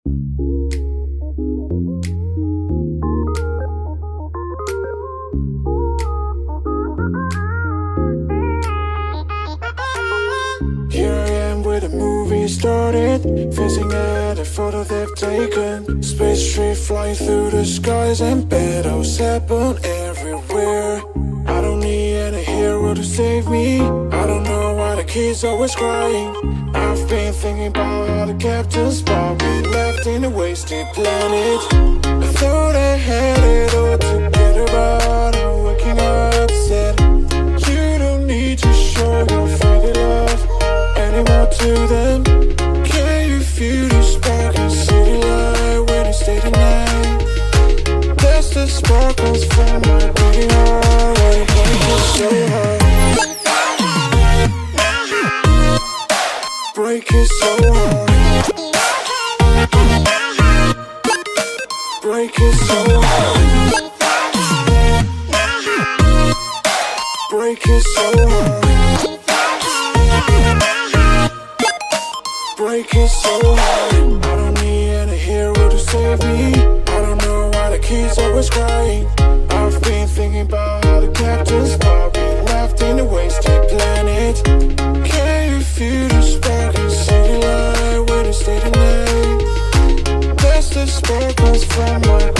Here I am where the movie started, facing at a photo they've taken. Space tree flying through the skies and battles happen everywhere. I don't need any hero to save me. I don't know why the kids always crying. I've been thinking about how the captain's spot we left in a wasted planet. I thought I had it all together, but I'm waking up sad. You don't need to show your father love anymore to them. Can you feel the spark in city light when you stay the night? That's the sparkles from my beating heart. Why you break it so hard? Break it so hard. Break it so hard. Break it so hard. Break it so hard. I don't need any hero to save me. I don't know why the kids always crying. I've been thinking about how the captain's spot we left in a wasted planet. Can you feel the spark in city light when you stay the night? That's the sparkles from my